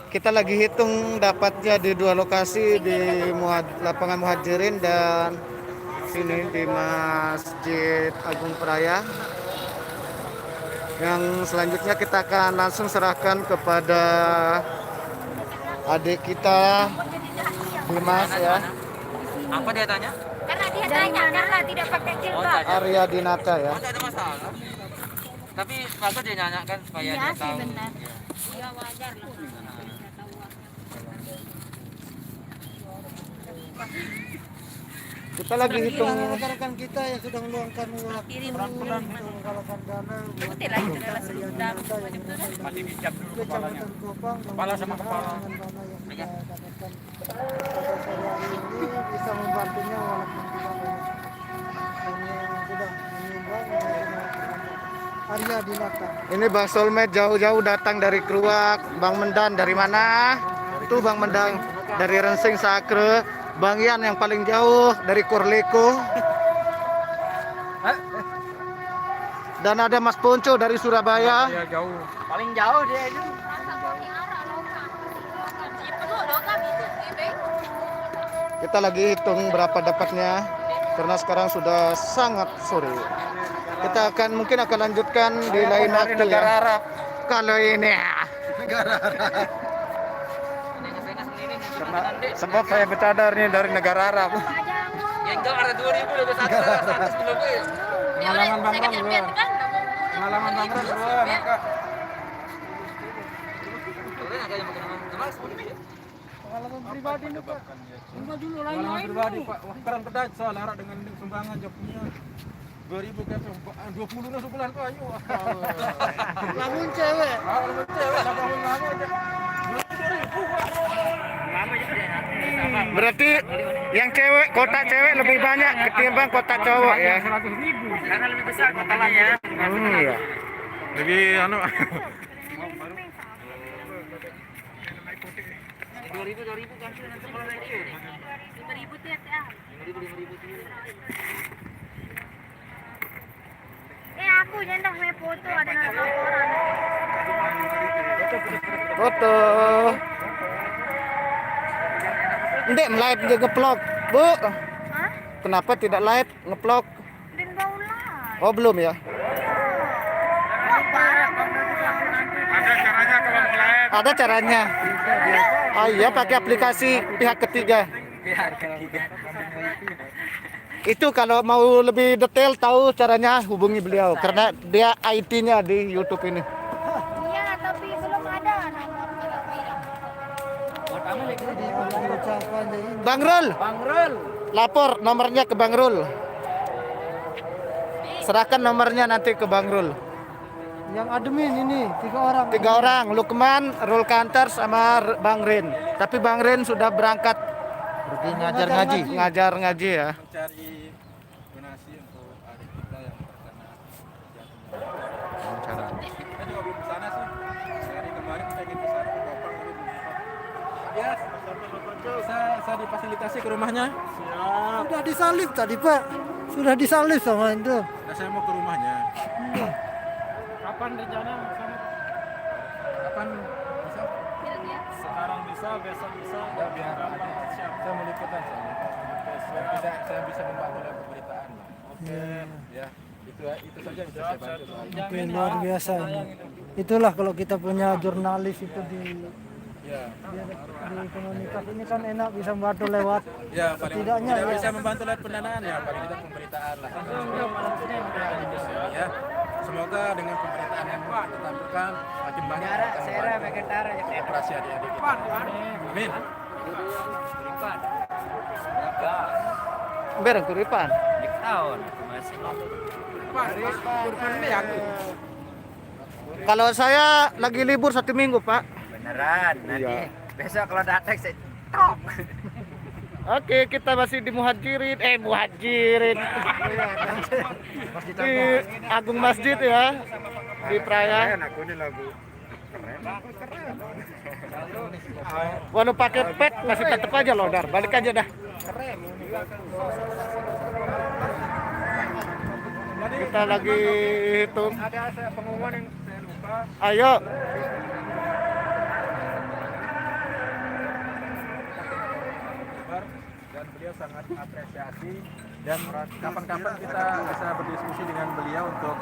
Kita lagi hitung dapatnya di dua lokasi di lapangan Muhajirin dan sini di Masjid Agung Peraya. Yang selanjutnya kita akan langsung serahkan kepada adik kita Dimas ya. Apa dia tanya? Karena dia tanya karena tidak pakai jilbab. Arya Dinata ya. Oh, tidak ada masalah. Tapi bagus dia nanya kan supaya dia tahu. Benar. Ya wajar lah. Kita lagi hitung rekan-rekan kita yang sudah meluangkan waktu pelan-pelan menggalakkan dana Ikuti lah itu adalah sudah Masih bijak dulu kepalanya. Kecamatan Kopang Kepala sama kepala. dengan dana yang kita dapatkan pada sore hari ini bisa membantunya walaupun tidak banyak. Dan yang sudah menyumbang Arya Dinata. ini Bang Solmed jauh-jauh datang dari Keruak. Bang Mendan dari mana? Itu Bang Mendan dari Rensing Sakre. Bang Yan yang paling jauh dari Korleko. Dan ada Mas Ponco dari Surabaya. Dia jauh. Paling jauh dia itu. Kita lagi hitung berapa dapatnya karena sekarang sudah sangat sore. Kita mungkin akan lanjutkan di lain waktu ya. Arab. Kalau ini Sebab saya bercadar nih dari negara Arab. Yang jauh ada 2000 lebih 100 lebih. Pengalaman Bang Ron duluan. Pengalaman Bang Ron duluan, Kak. Pengalaman pribadi nih Pak. Pengalaman pribadi Pak. Wah, keren pedas soal larak dengan sumbangan job punya. 2000 kan 20 lah sebulan Pak. Ayo. Lamun cewek. Kalau cewek lah bangun lama aja. berarti yang cewek, kotak cewek lebih banyak ketimbang kotak cowok ya. 100.000. Karena lebih besar kotaknya. Iya. Lebih anu. 2000 kan nanti kalau naik itu. 5.000 tiap ya. 5.000. Aku nyentak main foto ada laporan. Foto. Ndek live dia ngeplok, Bu. Hah? Kenapa tidak live ngeplok? Dan bau lah. Oh, belum ya? Ada caranya kalau mau live. Ada caranya. Oh iya, pakai aplikasi pihak ketiga. Itu kalau mau lebih detail tahu caranya hubungi beliau karena dia IT-nya di YouTube ini. Iya, tapi belum ada nomor. Ucapan ini. Bang Rul, lapor nomornya ke Bang Rul. Serahkan nomornya nanti ke Bang Rul. Yang admin ini 3 orang. 3 orang, Lukman, Rul Kanter sama Bang Rin. Tapi Bang Rin sudah berangkat pergi ngajar ngaji ya. Mencari donasi untuk adik kita yang terkena Cara. Kita juga belum kesana sih. Dari kemarin pengen kesana ke Kopang tapi belum sempat. Ya, saya difasilitasi ke rumahnya. Siap. Sudah disalib tadi Pak. Sudah disalib sama itu. Nah, saya mau ke rumahnya. Kapan rencana sana? Kapan bisa? Sekarang bisa, besok bisa. Ya biar Gampang, siap. saya mau liputan soalnya. Oke, Biar siap. saya bisa membantu dalam pemberitaan lah. Oke. Ya, itu saja yang bisa saya bantu. soalnya. Oke, luar biasa ini. Itulah kalau kita punya jurnalis itu di Ya, komunitas ini kan enak bisa membantu lewat. ya paling Setidaknya tidak ya. bisa membantu lewat pendanaan ya paling tidak pemberitaan lah. Ya, semoga dengan pemberitaan yang kita berikan makin banyak orang akan membantu operasi adik-adik kita. Amin. Bereng kuripan. Kurban ini aku. Kalau saya lagi libur 1 minggu, Pak. Beneran, nanti Iya. besok kalau datang saya top. Oke, kita masih di Muhajirin. Muhajirin. Di Agung Masjid ya. Di Peraya. Aku ini lagu keren. Walau pakai pet masih tetap aja lodar. Balik aja dah. Kita lagi hitung. Ada saya pengumuman yang saya lupa. Ayo. beliau sangat apresiasi dan kapan-kapan kita bisa berdiskusi dengan beliau untuk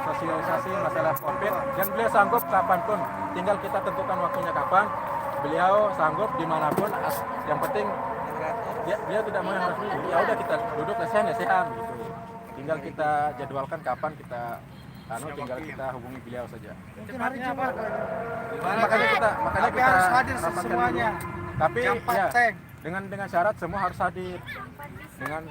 sosialisasi masalah COVID dan beliau sanggup kapanpun, tinggal kita tentukan waktunya kapan. Beliau sanggup dimanapun, yang penting beliau tidak mau yang resmi. Ya udah kita duduk lesehan gitu. Tinggal kita jadwalkan kapan kita tinggal kita hubungi beliau saja. Mungkin hari Jumat. Makanya kita harus hadir rapatkan semuanya. dulu. Tapi Cepat, ya Ceng. dengan syarat semua harus hadir dengan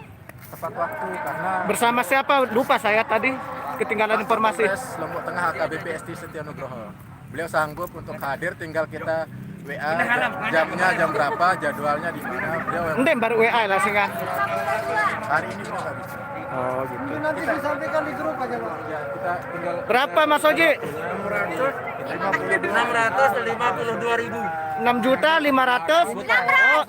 tepat waktu karena Bersama siapa? Lupa saya tadi ketinggalan informasi. Polres Lombok Tengah AKBP Esti Setia Nugroho. Beliau sanggup untuk hadir, tinggal kita WA jamnya jam berapa, jadwalnya di mana. Beliau Ndem baru WA lah singa. hari ini bisa bisa. Oh gitu. Itu nanti disampaikan di grup aja, Pak. Ya kita tinggal Berapa Mas Oji? 652.000. 6.500.000. Oh,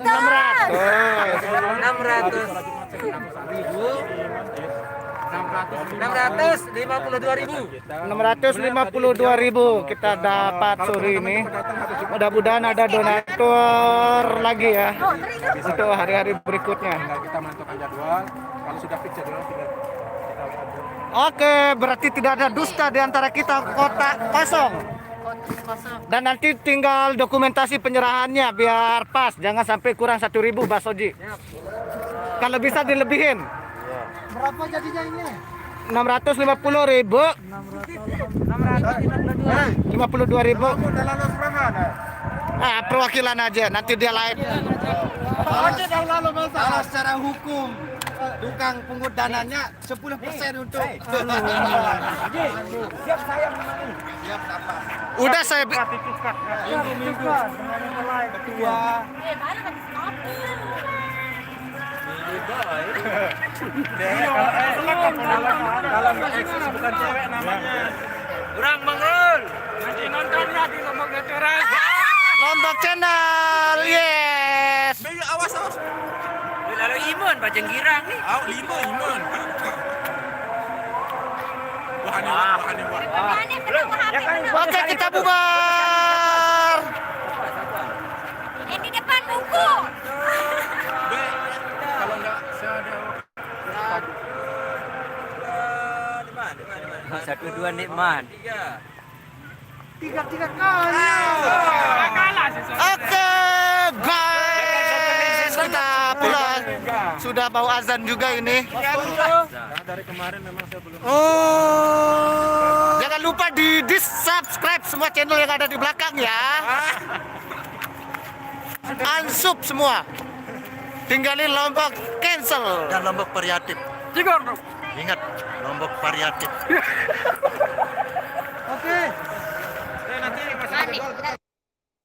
652.000. Kita dapat sore ini. Mudah-mudahan ada donatur lagi ya untuk hari-hari berikutnya. tinggal kita menentukan jadwal. Kalau sudah fix jadwal tinggal kita Oke, berarti tidak ada dusta di antara kita, kotak kosong. Dan nanti tinggal dokumentasi penyerahannya biar pas, jangan sampai kurang 1.000 Mas Oji. Kalau bisa dilebihin. Berapa jadinya ini? 650.000, 52.000. Ah, perwakilan aja, nanti dia lain. Kalau secara hukum tukang pungut dananya 10% untuk Udah saya kalau eksis bukan cewek namanya. Kurang mangrul. Nanti nontonnya di Lombok Natural. Lombok Channel, yes. awas. Lalu imun bajeng girang nih. Imun. Oke, kita bubar. Di depan buku. Kalau enggak saya ada Satu dua nikmat. Tiga kali. Oke, guys, kita pulang. Sudah mau azan juga ini. dari kemarin memang saya belum. Oh, jangan lupa di subscribe semua channel yang ada di belakang ya. Unsub semua. Tinggalin Lombok cancel. Dan Lombok variatif. Ingat, Lombok variatif.